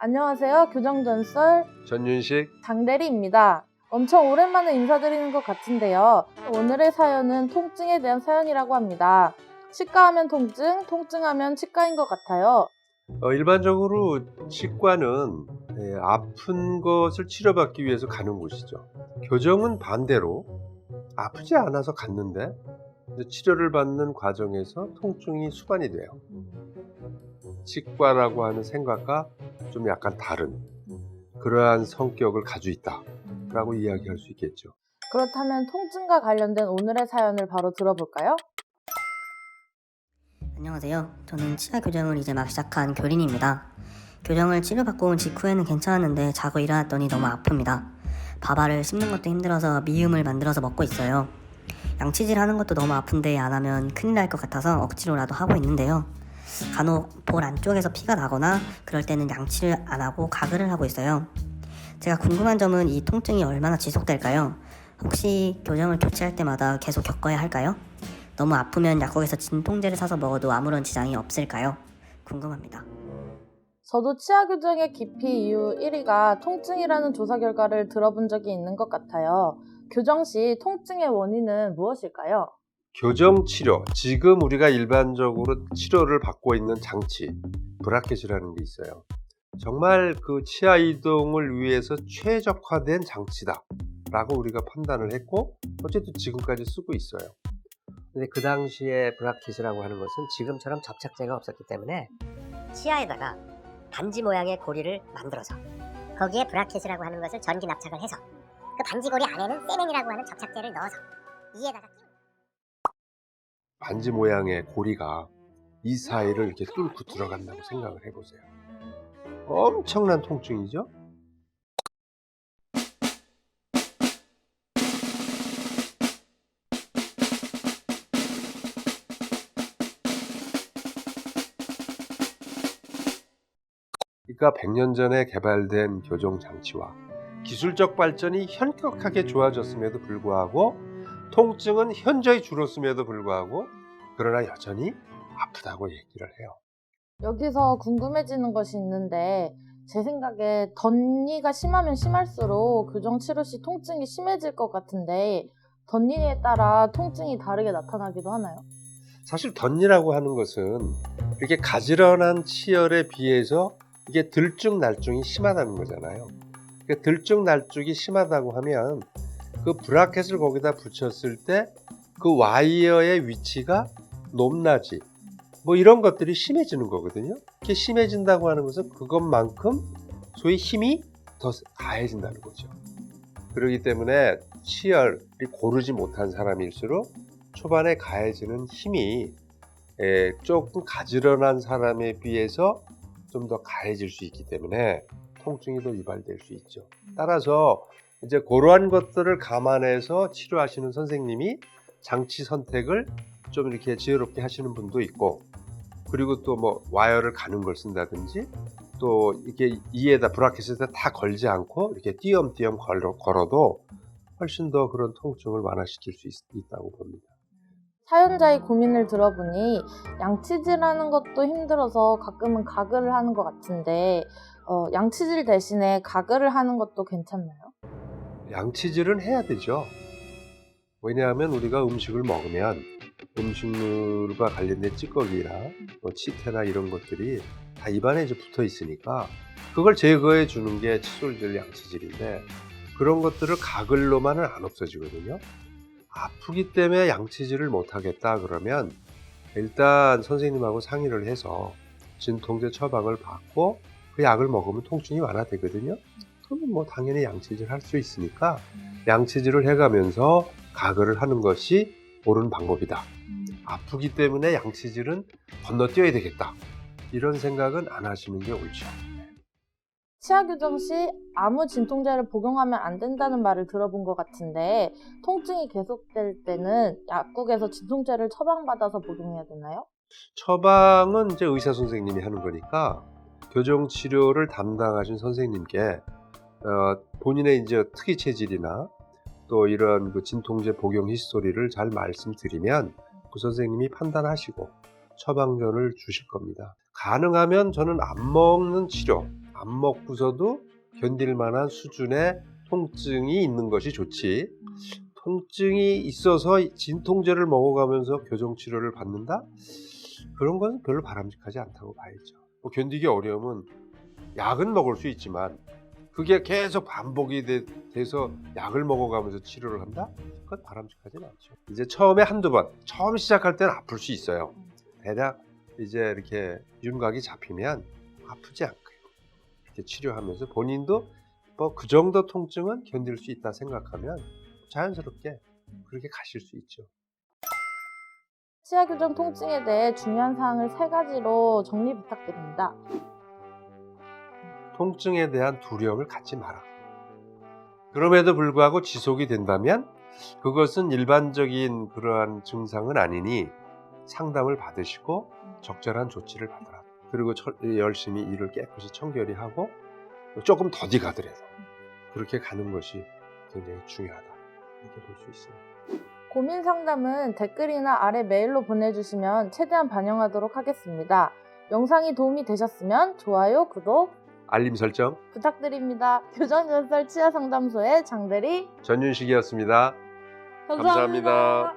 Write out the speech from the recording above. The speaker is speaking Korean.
안녕하세요. 교정전설 전윤식. 장대리입니다. 엄청 오랜만에 인사드리는 것 같은데요. 오늘의 사연은 통증에 대한 사연이라고 합니다. 치과하면 통증, 통증하면 치과인 것 같아요. 일반적으로 치과는 아픈 것을 치료받기 위해서 가는 곳이죠. 교정은 반대로 아프지 않아서 갔는데 이제 치료를 받는 과정에서 통증이 수반이 돼요. 치과라고 하는 생각과 좀 약간 다른 그러한 성격을 가지고 있다라고 이야기할 수 있겠죠. 그렇다면 통증과 관련된 오늘의 사연을 바로 들어볼까요? 안녕하세요. 저는 치아 교정을 이제 막 시작한 교린입니다. 교정을 치료받고 온 직후에는 괜찮았는데 자고 일어났더니 너무 아픕니다. 밥알을 씹는 것도 힘들어서 미음을 만들어서 먹고 있어요. 양치질 하는 것도 너무 아픈데 안 하면 큰일 날 것 같아서 억지로라도 하고 있는데요. 간혹 볼 안쪽에서 피가 나거나 그럴 때는 양치를 안 하고 가글을 하고 있어요. 제가 궁금한 점은 이 통증이 얼마나 지속될까요? 혹시 교정을 교체할 때마다 계속 겪어야 할까요? 너무 아프면 약국에서 진통제를 사서 먹어도 아무런 지장이 없을까요? 궁금합니다. 저도 치아 교정의 기피 이유 1위가 통증이라는 조사 결과를 들어본 적이 있는 것 같아요. 교정 시 통증의 원인은 무엇일까요? 교정 치료, 지금 우리가 일반적으로 치료를 받고 있는 장치, 브라켓이라는 게 있어요. 정말 그 치아 이동을 위해서 최적화된 장치다 라고 우리가 판단을 했고 어쨌든 지금까지 쓰고 있어요. 근데 그 당시에 브라켓이라고 하는 것은 지금처럼 접착제가 없었기 때문에 치아에다가 반지 모양의 고리를 만들어서 거기에 브라켓이라고 하는 것을 전기 납착을 해서 그 반지 고리 안에는 세멘이라고 하는 접착제를 넣어서 이에다가 반지 모양의 고리가 이 사이를 이렇게 뚫고 들어간다고 생각을 해보세요. 엄청난 통증이죠? 그러니까 100년 전에 개발된 교정 장치와 기술적 발전이 현격하게 좋아졌음에도 불구하고 통증은 현저히 줄었음에도 불구하고 그러나 여전히 아프다고 얘기를 해요. 여기서 궁금해지는 것이 있는데 제 생각에 덧니가 심하면 심할수록 교정 치료 시 통증이 심해질 것 같은데 덧니에 따라 통증이 다르게 나타나기도 하나요? 사실 덧니라고 하는 것은 이렇게 가지런한 치열에 비해서 이게 들쭉날쭉이 심하다는 거잖아요. 그러니까 들쭉날쭉이 심하다고 하면 그 브라켓을 거기다 붙였을 때 그 와이어의 위치가 높낮이 뭐 이런 것들이 심해지는 거거든요. 이렇게 심해진다고 하는 것은 그것만큼 소위 힘이 더 가해진다는 거죠. 그렇기 때문에 치열이 고르지 못한 사람일수록 초반에 가해지는 힘이 조금 가지런한 사람에 비해서 좀 더 가해질 수 있기 때문에 통증이 더 유발될 수 있죠. 따라서 이제 그러한 것들을 감안해서 치료하시는 선생님이 장치 선택을 좀 이렇게 지혜롭게 하시는 분도 있고, 그리고 또 뭐 와이어를 가는 걸 쓴다든지 또 이렇게 이에다 브라켓에다 다 걸지 않고 이렇게 띄엄띄엄 걸어도 훨씬 더 그런 통증을 완화시킬 수 있다고 봅니다. 사연자의 고민을 들어보니 양치질하는 것도 힘들어서 가끔은 가글을 하는 것 같은데 양치질 대신에 가글을 하는 것도 괜찮나요? 양치질은 해야 되죠. 왜냐하면 우리가 음식을 먹으면 음식물과 관련된 찌꺼기나 뭐 치태나 이런 것들이 다 입안에 이제 붙어 있으니까 그걸 제거해 주는 게 칫솔질 양치질인데 그런 것들을 가글로만은 안 없어지거든요. 아프기 때문에 양치질을 못 하겠다 그러면 일단 선생님하고 상의를 해서 진통제 처방을 받고 그 약을 먹으면 통증이 완화되거든요. 그러면 뭐 당연히 양치질 할 수 있으니까 양치질을 해가면서 가글을 하는 것이 옳은 방법이다. 아프기 때문에 양치질은 건너뛰어야 되겠다. 이런 생각은 안 하시는 게 옳죠. 치아 교정 시 아무 진통제를 복용하면 안 된다는 말을 들어본 것 같은데 통증이 계속될 때는 약국에서 진통제를 처방받아서 복용해야 되나요? 처방은 이제 의사 선생님이 하는 거니까 교정 치료를 담당하신 선생님께 본인의 이제 특이 체질이나 또 이런 그 진통제 복용 히스토리를 잘 말씀드리면 그 선생님이 판단하시고 처방전을 주실 겁니다. 가능하면 저는 안 먹는 치료, 안 먹고서도 견딜 만한 수준의 통증이 있는 것이 좋지. 통증이 있어서 진통제를 먹어가면서 교정치료를 받는다? 그런 건 별로 바람직하지 않다고 봐야죠. 뭐 견디기 어려우면 약은 먹을 수 있지만 그게 계속 반복이 돼서 약을 먹어가면서 치료를 한다? 그건 바람직하진 않죠. 이제 처음에 한두 번, 처음 시작할 때는 아플 수 있어요. 대략 이제 이렇게 윤곽이 잡히면 아프지 않고요. 이렇게 치료하면서 본인도 뭐 그 정도 통증은 견딜 수 있다 생각하면 자연스럽게 그렇게 가실 수 있죠. 치아 교정 통증에 대해 중요한 사항을 3가지로 정리 부탁드립니다. 통증에 대한 두려움을 갖지 마라. 그럼에도 불구하고 지속이 된다면 그것은 일반적인 그러한 증상은 아니니 상담을 받으시고 적절한 조치를 받아라. 그리고 열심히 일을 깨끗이 청결히 하고 조금 더디 가더라도 그렇게 가는 것이 굉장히 중요하다. 이렇게 볼 수 있습니다. 고민 상담은 댓글이나 아래 메일로 보내주시면 최대한 반영하도록 하겠습니다. 영상이 도움이 되셨으면 좋아요, 구독 알림 설정 부탁드립니다. 교정건설 치아상담소의 장대리 전윤식이었습니다. 감사합니다.